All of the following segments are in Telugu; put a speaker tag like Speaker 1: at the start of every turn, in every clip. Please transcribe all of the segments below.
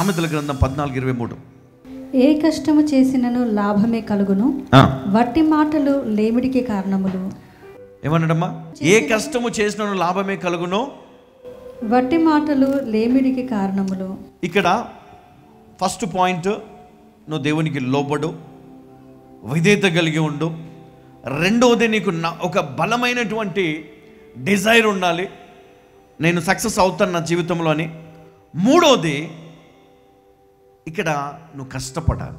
Speaker 1: సామెతల గ్రంథం 14:23.
Speaker 2: ఏ కష్టము చేసినను లాభమే కలుగును, వట్టి మాటలు లేమిడికి కారణములు.
Speaker 1: ఏమన్నాడమ్మా? ఏ కష్టము చేసినను లాభమే కలుగును,
Speaker 2: వట్టి మాటలు లేమిడికి కారణములు.
Speaker 1: ఇక్కడ ఫస్ట్ పాయింట్, నువ్వు దేవునికి లోబడు, విధేయత కలిగి ఉండు. రెండవది, నీకు ఒక బలమైనటువంటి డిజైర్ ఉండాలి, నేను సక్సెస్ అవుతాను నా జీవితంలో అని. మూడవది, ఇక్కడ నువ్వు కష్టపడాలి.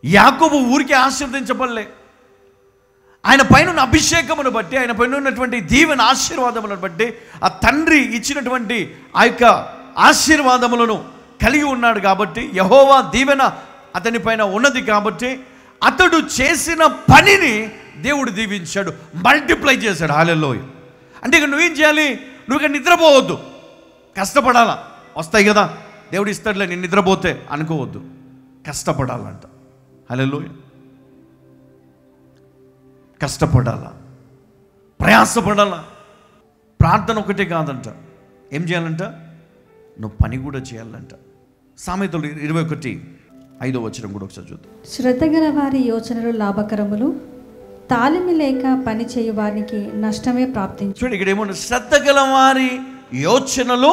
Speaker 1: యాకోబు ఊరికే ఆశీర్వదించబడలే, ఆయన పైన ఉన్న అభిషేకమును బట్టి, ఆయన పైన ఉన్నటువంటి దీవెన ఆశీర్వాదములను బట్టి, ఆ తండ్రి ఇచ్చినటువంటి ఆ యొక్క ఆశీర్వాదములను కలిగి ఉన్నాడు కాబట్టి, యెహోవా దీవెన అతని పైన ఉన్నది కాబట్టి, అతడు చేసిన పనిని దేవుడు దీవించాడు, మల్టిప్లై చేశాడు. హల్లెలూయా. అంటే ఇక నువ్వేం చేయాలి? నువ్వు ఇక నిద్రపోవద్దు, కష్టపడాలా. వస్తాయి కదా, దేవుడు ఇస్తాడులే, నేను నిద్రపోతే అనుకోవద్దు, కష్టపడాలంట. హల్లెలూయా. కష్టపడాలా, ప్రయాసపడాలా. ప్రార్థన ఒకటే కాదంట, ఏం చేయాలంట? నువ్వు పని కూడా చేయాలంట. సామెతలు 21:5 కూడా ఒకసారి చూద్దాం.
Speaker 2: శ్రద్ధ గల వారి యోచనలు లాభకరములు, తాలిమి లేక పని చేయు వారికి నష్టమే ప్రాప్తించు.
Speaker 1: చూడండి, ఇక్కడ ఏమన్నా? శ్రద్ధ గల వారి యోచనలు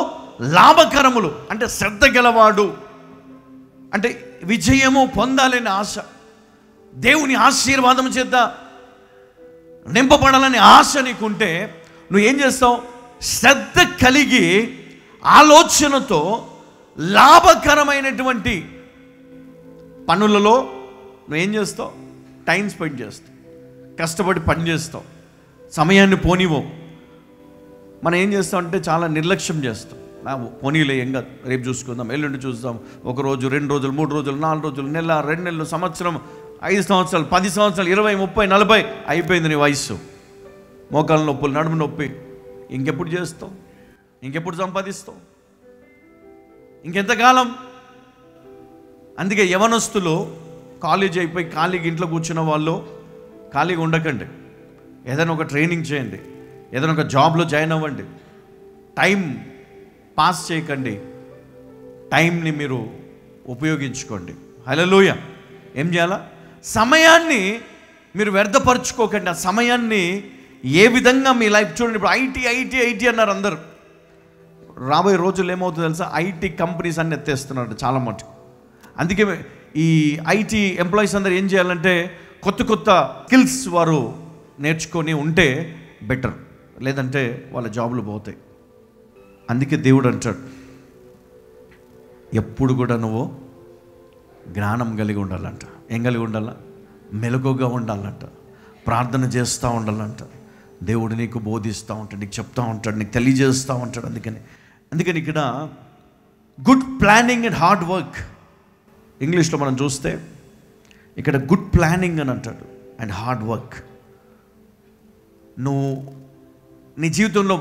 Speaker 1: లాభకరములు. అంటే శ్రద్ధ గలవాడు అంటే విజయము పొందాలని ఆశ, దేవుని ఆశీర్వాదం చేత నింపబడాలని ఆశ నీకుంటే నువ్వు ఏం చేస్తావు? శ్రద్ధ కలిగి ఆలోచనతో లాభకరమైనటువంటి పనులలో నువ్వేం చేస్తావు? టైం స్పెండ్ చేస్తావు, కష్టపడి పని చేస్తావు, సమయాన్ని పోనివో. మనం ఏం చేస్తాం అంటే చాలా నిర్లక్ష్యం చేస్తాం. పోనీలే, ఏం కాదు, రేపు చూసుకుందాం, ఎల్లుండి చూద్దాం. 1 రోజు, 2 రోజులు, 3 రోజులు, 4 రోజులు, నెల, 2 నెలలు, సంవత్సరం, 5 సంవత్సరాలు, 10 సంవత్సరాలు, 20, 30, 40 అయిపోయింది నీ వయస్సు. మోకాళ్ళ నొప్పులు, నడుము నొప్పి. ఇంకెప్పుడు చేస్తావు? ఇంకెప్పుడు సంపాదిస్తావు? ఇంకెంతకాలం? అందుకే యవనస్తులు కాలేజీ అయిపోయి ఖాళీగా ఇంట్లో కూర్చున్న వాళ్ళు ఖాళీగా ఉండకండి, ఏదైనా ఒక ట్రైనింగ్ చేయండి, ఏదైనా ఒక జాబ్లో జాయిన్ అవ్వండి. టైం పాస్ చేయకండి, టైంని మీరు ఉపయోగించుకోండి. హల్లెలూయా. ఏం చేయాలా? సమయాన్ని మీరు వ్యర్థపరచుకోకండి. ఆ సమయాన్ని ఏ విధంగా మీ లైఫ్ చూడండి. ఇప్పుడు ఐటీ అన్నారు అందరు. రాబోయే రోజుల్లో ఏమవుతుందో తెలుసా? ఐటీ కంపెనీస్ అన్ని ఎత్తేస్తున్నారు చాలా మటుకు. అందుకే ఈ ఐటీ ఎంప్లాయీస్ అందరు ఏం చేయాలంటే కొత్త స్కిల్స్ వారు నేర్చుకొని ఉంటే బెటర్, లేదంటే వాళ్ళ జాబులు పోతాయి. అందుకే దేవుడు అంటాడు, ఎప్పుడు కూడా నువ్వు జ్ఞానం కలిగి ఉండాలంట. ఏం కలిగి ఉండాల? మెలకుగా ఉండాలంట, ప్రార్థన చేస్తూ ఉండాలంట. దేవుడు నీకు బోధిస్తూ ఉంటాడు, నీకు చెప్తూ ఉంటాడు, నీకు తెలియజేస్తూ ఉంటాడు. అందుకని ఇక్కడ good planning and hard work, ఇంగ్లీష్లో మనం చూస్తే ఇక్కడ గుడ్ ప్లానింగ్ అని అంటాడు అండ్ హార్డ్ వర్క్. నువ్వు నీ జీవితంలో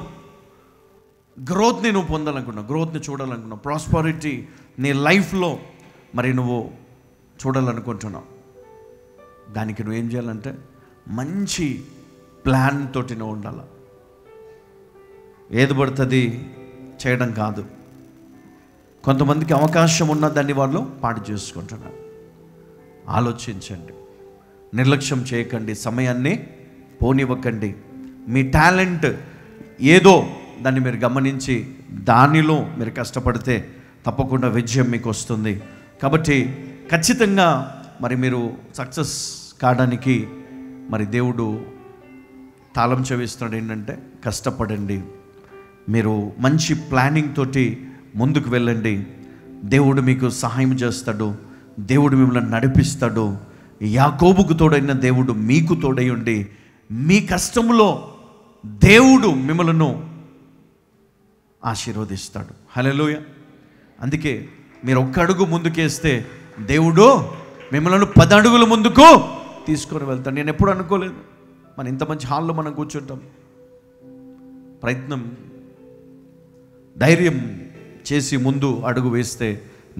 Speaker 1: గ్రోత్ని నువ్వు పొందాలనుకున్నావు, గ్రోత్ని చూడాలనుకున్నావు, ప్రాస్పరిటీ నీ లైఫ్లో మరి నువ్వు చూడాలనుకుంటున్నావు. దానికి నువ్వేం చేయాలంటే మంచి ప్లాన్ తోటి నువ్వు ఉండాలి. ఏది పడుతుంది చేయడం కాదు. కొంతమందికి అవకాశం ఉన్న దాన్ని వాళ్ళు పాడు చేసుకుంటున్నారు. ఆలోచించండి, నిర్లక్ష్యం చేయకండి, సమయాన్ని పోనివ్వకండి. మీ టాలెంట్ ఏదో దాన్ని మీరు గమనించి దానిలో మీరు కష్టపడితే తప్పకుండా విజయం మీకు వస్తుంది. కాబట్టి ఖచ్చితంగా మరి మీరు సక్సెస్ కావడానికి మరి దేవుడు తాళం చెవిస్తున్నాడు. ఏంటంటే కష్టపడండి, మీరు మంచి ప్లానింగ్ తోటి ముందుకు వెళ్ళండి. దేవుడు మీకు సహాయం చేస్తాడు, దేవుడు మిమ్మల్ని నడిపిస్తాడు. యాకోబుకు తోడైన దేవుడు మీకు తోడై ఉండి మీ కష్టంలో దేవుడు మిమ్మల్ని ఆశీర్వదిస్తాడు. హల్లెలూయా. అందుకే మీరు 1 అడుగు ముందుకేస్తే దేవుడు మిమ్మల్ని 10 అడుగుల ముందుకు తీసుకొని వెళ్తాడు. నేను ఎప్పుడు అనుకోలేదు మన ఇంత మంచి హాల్లో మనం కూర్చుంటాం. ప్రయత్నం, ధైర్యం చేసి ముందు అడుగు వేస్తే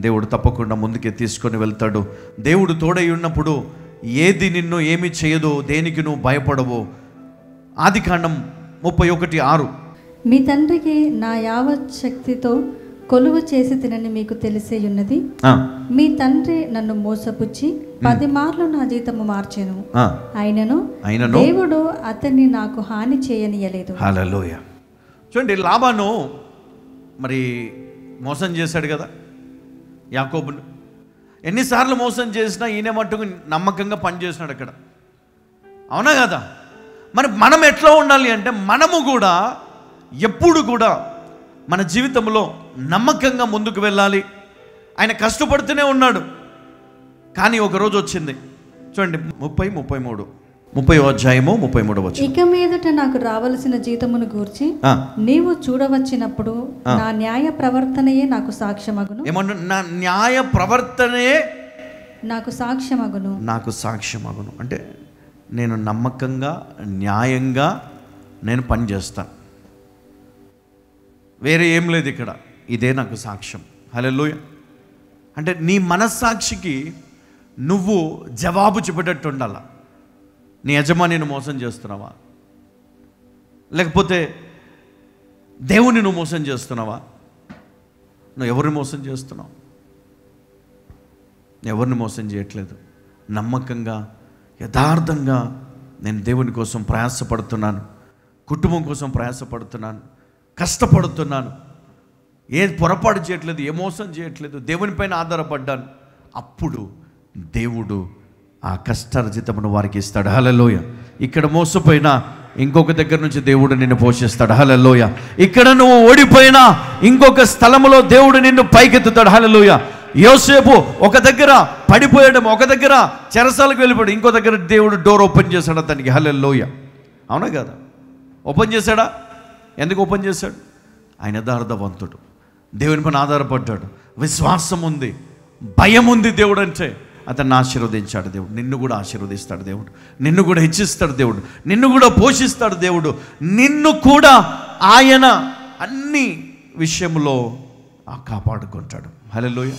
Speaker 1: దేవుడు తప్పకుండా ముందుకే తీసుకొని వెళ్తాడు. దేవుడు తోడై ఉన్నప్పుడు ఏది నిన్ను ఏమి చేయదో, దేనికి నువ్వు భయపడవో. ఆదికాండం 31:6.
Speaker 2: మీ తండ్రికి నా యావత్ శక్తితో కొలువు చేసి తినని మీకు తెలిసే ఉన్నది. మీ తండ్రి నన్ను మోసపుచ్చి 10 మార్లు నా జీతము మార్చెను. అయినను దేవుడు అతన్ని నాకు హాని చేయనీయలేదు.
Speaker 1: హల్లెలూయా. చూడండి, లాబాను మరి మోసం చేశాడు కదా యాకోబును. ఎన్నిసార్లు మోసం చేసినా ఈయన మట్టుకు నమ్మకంగా పనిచేసినాడు అక్కడ, అవునా కదా? మరి మనం ఎట్లా ఉండాలి అంటే, మనము కూడా ఎప్పుడు కూడా మన జీవితంలో నమ్మకంగా ముందుకు వెళ్ళాలి. ఆయన కష్టపడుతూనే ఉన్నాడు, కానీ ఒకరోజు వచ్చింది. చూడండి 30 అధ్యాయము 33 వచనం.
Speaker 2: ఇక మీదట నాకు రావలసిన జీతమును గూర్చి నీవు చూడవచ్చినప్పుడు నా న్యాయ ప్రవర్తనయే నాకు సాక్ష్యమగును.
Speaker 1: ఏమన్నా? నా న్యాయ ప్రవర్తనే
Speaker 2: నాకు సాక్ష్యమగును.
Speaker 1: నాకు సాక్ష్యమగును అంటే నేను నమ్మకంగా న్యాయంగా నేను పని చేస్తాను, వేరే ఏం లేదు ఇక్కడ, ఇదే నాకు సాక్ష్యం. హల్లెలూయా. అంటే నీ మనస్సాక్షికి నువ్వు జవాబు చెప్పేటట్టు ఉండాల. నీ యజమానిని మోసం చేస్తున్నావా, లేకపోతే దేవుని నువ్వు మోసం చేస్తున్నావా? నువ్వు ఎవరిని మోసం చేస్తున్నావు? ఎవరిని మోసం చేయట్లేదు. నమ్మకంగా యథార్థంగా నేను దేవుని కోసం ప్రయాసపడుతున్నాను, కుటుంబం కోసం ప్రయాసపడుతున్నాను, కష్టపడుతున్నాను, ఏ పొరపాటు చేయట్లేదు, ఏ మోసం చేయట్లేదు, దేవునిపైన ఆధారపడ్డాను. అప్పుడు దేవుడు ఆ కష్టార్జితమును వారికి ఇస్తాడు. హల్లెలూయా. ఇక్కడ మోసపోయినా ఇంకొక దగ్గర నుంచి దేవుడు నిన్ను పోషిస్తాడు. హల్లెలూయా. ఇక్కడ నువ్వు ఓడిపోయినా ఇంకొక స్థలములో దేవుడు నిన్ను పైకెత్తుతాడు. హల్లెలూయా. యోసేపు ఒక దగ్గర పడిపోయడం, ఒక దగ్గర చెరసాలకు వెళ్ళిపోయాడు, ఇంకో దగ్గర దేవుడు డోర్ ఓపెన్ చేశాడు అతనికి. హల్లెలూయా. అవునా కదా? ఓపెన్ చేశాడా? ఎందుకు ఓపెన్ చేశాడు? ఆయన యథార్థవంతుడు, దేవుని పైన ఆధారపడ్డాడు, విశ్వాసం ఉంది, భయం ఉంది దేవుడు అంటే. అతన్ని ఆశీర్వదించాడు దేవుడు. నిన్ను కూడా ఆశీర్వదిస్తాడు దేవుడు, నిన్ను కూడా హెచ్చిస్తాడు దేవుడు, నిన్ను కూడా పోషిస్తాడు దేవుడు, నిన్ను కూడా ఆయన అన్ని విషయంలో కాపాడుకుంటాడు. హల్లెలూయా.